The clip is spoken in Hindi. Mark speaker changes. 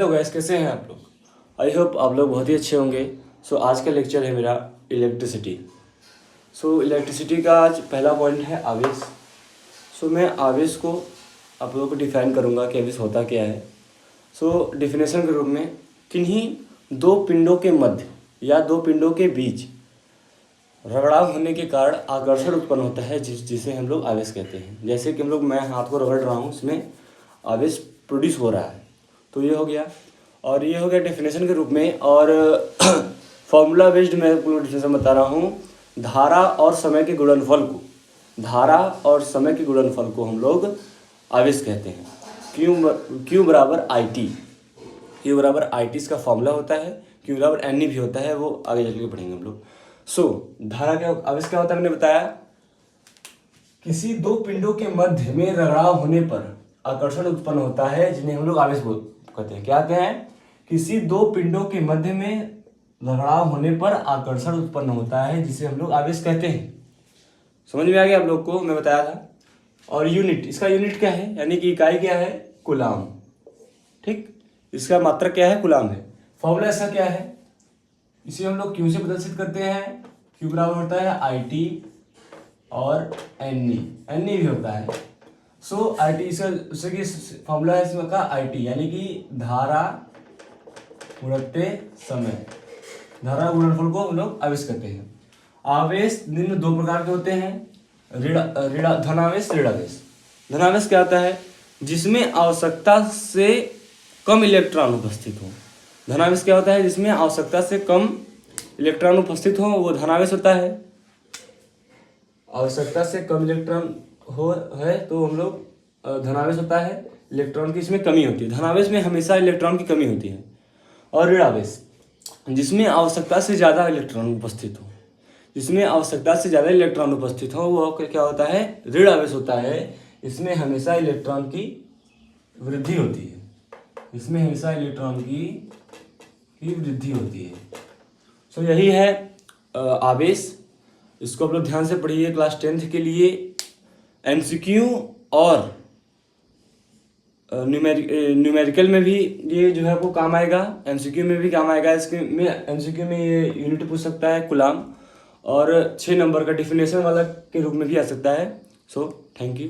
Speaker 1: हेलो गाइस, कैसे हैं आप लोग। आई होप आप लोग बहुत ही अच्छे होंगे। आज का लेक्चर है मेरा इलेक्ट्रिसिटी। इलेक्ट्रिसिटी का आज पहला पॉइंट है आवेश। मैं आवेश को आप लोगों को डिफाइन करूंगा कि आवेश होता क्या है। डिफिनेशन के रूप में किन्हीं दो पिंडों के मध्य या दो पिंडों के बीच रगड़ाव होने के कारण आकर्षण उत्पन्न होता है, जिसे हम लोग आवेश कहते हैं। जैसे कि मैं हाथ को रगड़ रहा हूँ, इसमें आवेश प्रोड्यूस हो रहा है। तो ये हो गया, और ये हो गया डेफिनेशन के रूप में। और फॉर्मूला बेस्ड मैं आपको डेफिनेशन बता रहा हूँ। धारा और समय के गुणनफल को हम लोग आवेश कहते हैं। क्यू बराबर आई टी इसका फॉर्मूला होता है। क्यू बराबर एन ई भी होता है, वो आगे चल के पढ़ेंगे हम लोग। धारा का आवेश क्या होता है, मैंने बताया। किसी दो पिंडों के मध्य में रगड़ाव होने पर आकर्षण उत्पन्न होता है, जिन्हें हम लोग आवेश कहते हैं। क्या कहते हैं? किसी दो पिंडों के मध्य में रगड़ाव होने पर आकर्षण उत्पन्न होता है, जिसे हम लोग आवेश कहते हैं। समझ में आ गया आप लोग को, मैं बताया था। और यूनिट, इसका यूनिट क्या है, यानी कि इकाई क्या है? कूलाम। ठीक, इसका मात्रक क्या है? कूलाम है। फॉर्मूला इसका क्या है? इसे हम लोग क्यू से प्रदर्शित करते हैं। क्यू बराबर होता है आई टी और एन ई भी होता है। आई टी इसका फॉर्मूला है इसका आई टी, यानी कि धारा गुणित समय। धारा गुणनफल को हम लोग आवेश करते हैं। आवेश निम्न दो प्रकार के होते हैं, धनावेश, ऋणावेश। धनावेश क्या होता है? जिसमें आवश्यकता से कम इलेक्ट्रॉन उपस्थित हो। धनावेश क्या होता है? जिसमें आवश्यकता से कम इलेक्ट्रॉन उपस्थित हो, वो धनावेश होता है। आवश्यकता से कम इलेक्ट्रॉन है तो हम लोग धनावेश होता है। इलेक्ट्रॉन की इसमें कमी होती है। धनावेश में हमेशा इलेक्ट्रॉन की कमी होती है। और ऋणावेश, जिसमें आवश्यकता से ज़्यादा इलेक्ट्रॉन उपस्थित हो, वो क्या होता है? ऋणावेश होता है। इसमें हमेशा इलेक्ट्रॉन की वृद्धि होती है। यही है आवेश। इसको आप लोग ध्यान से पढ़िए। क्लास 10th के लिए एमसीक्यू और न्यूमेरिकल में भी ये जो है वो काम आएगा। एमसीक्यू में भी काम आएगा। एमसीक्यू में ये यूनिट पूछ सकता है कूलाम, और 6 नंबर का डिफिनेशन वाला के रूप में भी आ सकता है। Thank you.